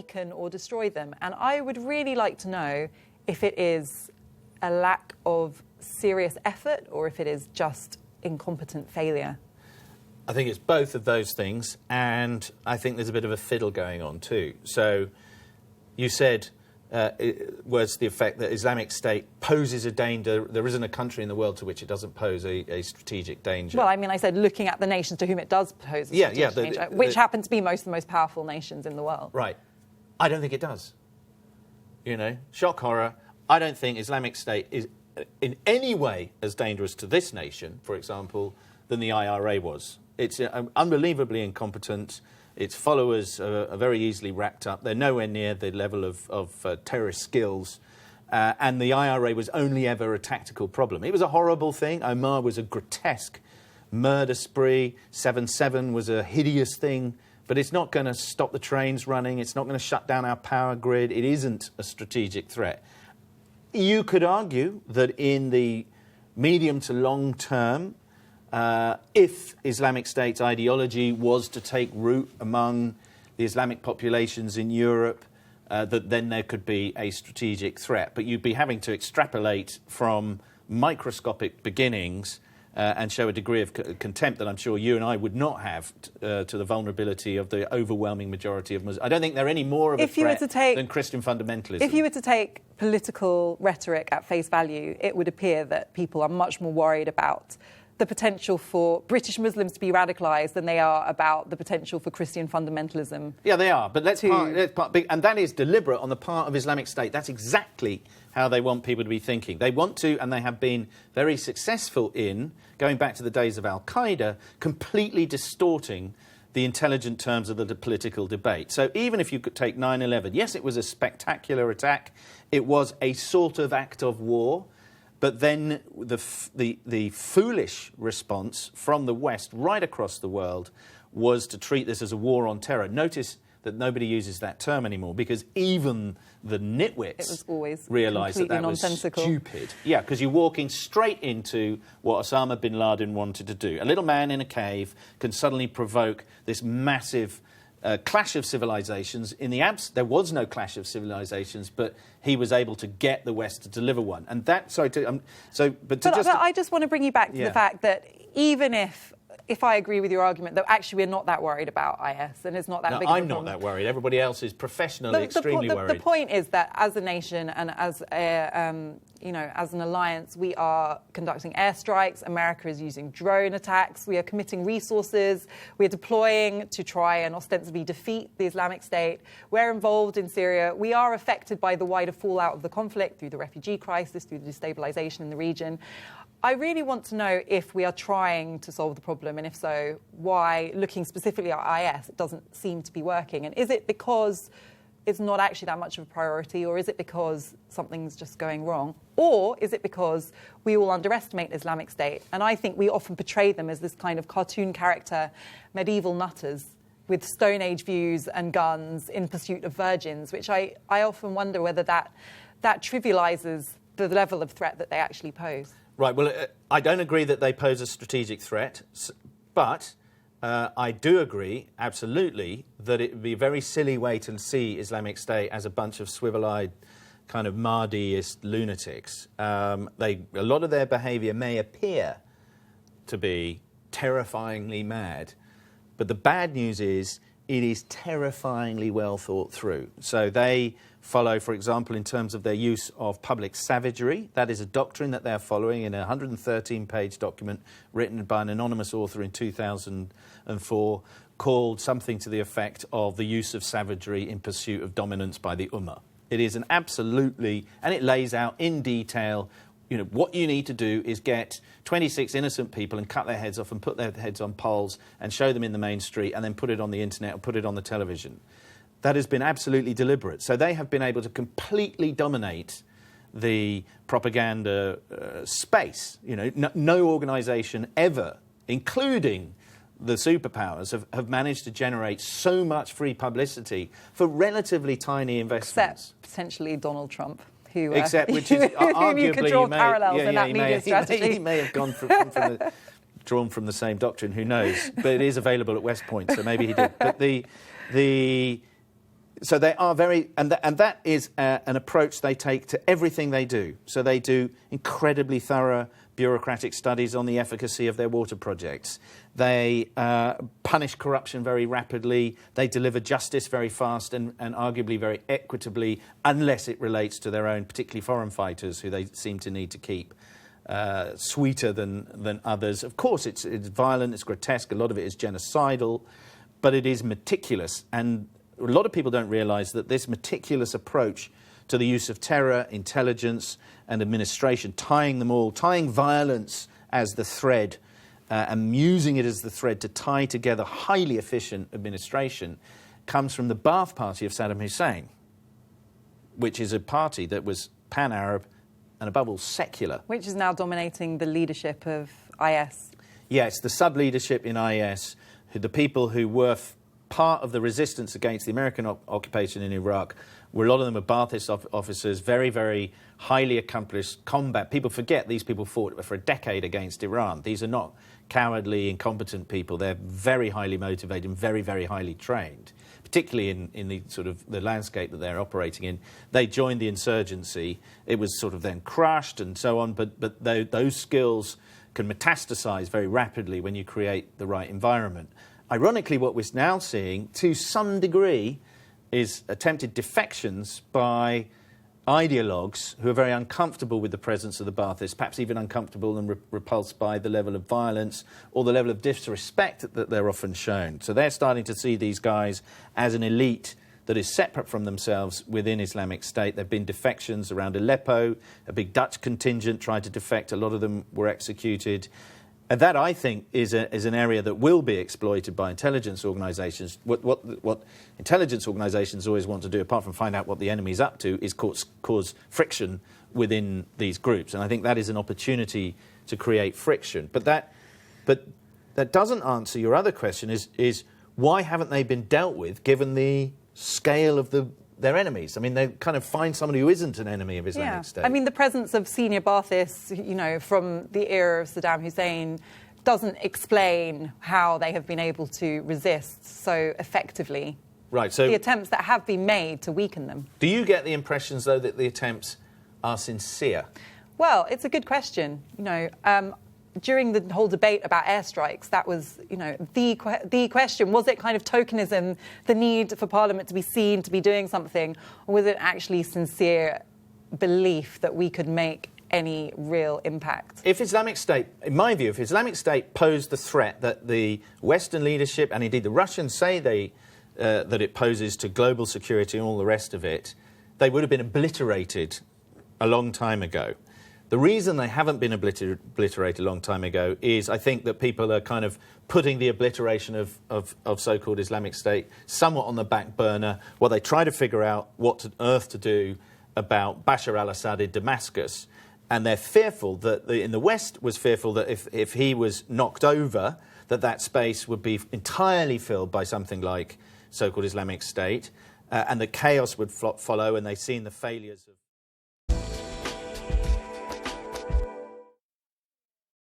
weaken or destroy them. And I would really like to know if it is a lack of serious effort or if it is just incompetent failure. I think it's both of those things, and I think there's a bit of a fiddle going on too. So you said it was the effect that Islamic State poses a danger. There isn't a country in the world to which it doesn't pose a strategic danger. Well, I mean, I said looking at the nations to whom it does pose a strategic danger, which happen to be most of the most powerful nations in the world. Right. I don't think it does. You know, shock horror. I don't think Islamic State is in any way as dangerous to this nation, for example, than the IRA was. It's unbelievably incompetent. Its followers are very easily wrapped up. They're nowhere near the level of terrorist skills. And the IRA was only ever a tactical problem. It was a horrible thing. Omar was a grotesque murder spree. 7/7 was a hideous thing. But it's not going to stop the trains running. It's not going to shut down our power grid. It isn't a strategic threat. You could argue that in the medium to long term, if Islamic State's ideology was to take root among the Islamic populations in Europe, that then there could be a strategic threat. But you'd be having to extrapolate from microscopic beginnings and show a degree of contempt that I'm sure you and I would not have to the vulnerability of the overwhelming majority of Muslims. I don't think they're any more of a threat than Christian fundamentalism. If you were to take political rhetoric at face value, it would appear that people are much more worried about the potential for British Muslims to be radicalised than they are about the potential for Christian fundamentalism. Yeah, they are. But and that is deliberate on the part of Islamic State. That's exactly how they want people to be thinking. They want to, and they have been very successful in, going back to the days of Al-Qaeda, completely distorting the intelligent terms of the political debate. So even if you could take 9/11, yes, it was a spectacular attack. It was a sort of act of war. But then the foolish response from the West right across the world was to treat this as a war on terror. Notice that nobody uses that term anymore because even the nitwits realised that was stupid. Yeah, because you're walking straight into what Osama bin Laden wanted to do. A little man in a cave can suddenly provoke this massive clash of civilizations. There was no clash of civilizations, but he was able to get the West to deliver one. And that, but I just want to bring you back to the fact that even if I agree with your argument that actually we're not that worried about IS and it's not that big of a problem. I'm not that worried. Everybody else is professionally extremely worried. The point is that as a nation and as as an alliance, we are conducting airstrikes. America is using drone attacks. We are committing resources. We are deploying to try and ostensibly defeat the Islamic State. We're involved in Syria. We are affected by the wider fallout of the conflict through the refugee crisis, through the destabilisation in the region. I really want to know if we are trying to solve the problem, and if so, why, looking specifically at IS, it doesn't seem to be working. And is it because it's not actually that much of a priority, or is it because something's just going wrong? Or is it because we all underestimate Islamic State? And I think we often portray them as this kind of cartoon character, medieval nutters with Stone Age views and guns in pursuit of virgins, which I often wonder whether that trivialises the level of threat that they actually pose. Right, well, I don't agree that they pose a strategic threat, but I do agree, absolutely, that it would be a very silly way to see Islamic State as a bunch of swivel-eyed kind of Mahdiist lunatics. A lot of their behaviour may appear to be terrifyingly mad, but the bad news is it is terrifyingly well thought through. So they follow, for example, in terms of their use of public savagery. That is a doctrine that they're following in a 113-page document written by an anonymous author in 2004 called something to the effect of the use of savagery in pursuit of dominance by the Ummah. It is an absolutely, and it lays out in detail, what you need to do is get 26 innocent people and cut their heads off and put their heads on poles and show them in the main street and then put it on the internet or put it on the television. That has been absolutely deliberate. So they have been able to completely dominate the propaganda space. No organisation ever, including the superpowers, have managed to generate so much free publicity for relatively tiny investments. Except potentially Donald Trump. Which is arguably you could draw parallels in that media strategy. He may have drawn from the same doctrine. Who knows? But it is available at West Point, so maybe he did. But So they are very, and that is an approach they take to everything they do. So they do incredibly thorough bureaucratic studies on the efficacy of their water projects. They punish corruption very rapidly. They deliver justice very fast and arguably very equitably, unless it relates to their own, particularly foreign fighters, who they seem to need to keep sweeter than others. Of course, it's violent, it's grotesque, a lot of it is genocidal, but it is meticulous. And a lot of people don't realise that this meticulous approach to the use of terror, intelligence and administration, tying violence as the thread and using it as the thread to tie together highly efficient administration, comes from the Ba'ath Party of Saddam Hussein, which is a party that was pan-Arab and above all secular. Which is now dominating the leadership of IS. Yes, the sub-leadership in IS, the people who were part of the resistance against the American occupation in Iraq, where a lot of them are Ba'athist officers, very, very highly accomplished combat. People forget these people fought for a decade against Iran. These are not cowardly, incompetent people. They're very highly motivated and very, very highly trained, particularly in the sort of the landscape that they're operating in. They joined the insurgency. It was sort of then crushed and so on, but those skills can metastasize very rapidly when you create the right environment. Ironically, what we're now seeing, to some degree, is attempted defections by ideologues who are very uncomfortable with the presence of the Baathists, perhaps even uncomfortable and repulsed by the level of violence or the level of disrespect that they're often shown. So they're starting to see these guys as an elite that is separate from themselves within Islamic State. There have been defections around Aleppo. A big Dutch contingent tried to defect. A lot of them were executed. And that, I think, is an area that will be exploited by intelligence organisations. What intelligence organisations always want to do, apart from find out what the enemy's up to, is cause friction within these groups. And I think that is an opportunity to create friction. But that doesn't answer your other question, is why haven't they been dealt with, given the scale of their enemies? I mean, they kind of find somebody who isn't an enemy of Islamic State. I mean, the presence of senior Baathists, from the era of Saddam Hussein doesn't explain how they have been able to resist so effectively. Right, so the attempts that have been made to weaken them. Do you get the impressions, though, that the attempts are sincere? Well, it's a good question. During the whole debate about airstrikes, that was, the question. Was it kind of tokenism, the need for Parliament to be seen to be doing something, or was it actually sincere belief that we could make any real impact? If Islamic State, in my view, if Islamic State posed the threat that the Western leadership, and indeed the Russians say that it poses to global security and all the rest of it, they would have been obliterated a long time ago. The reason they haven't been obliterated a long time ago is, I think, that people are kind of putting the obliteration of so-called Islamic State somewhat on the back burner while they try to figure out what on earth to do about Bashar al-Assad in Damascus. And they're fearful that, in the West was fearful that if he was knocked over, that space would be entirely filled by something like so-called Islamic State, and the chaos would follow, and they've seen the failures of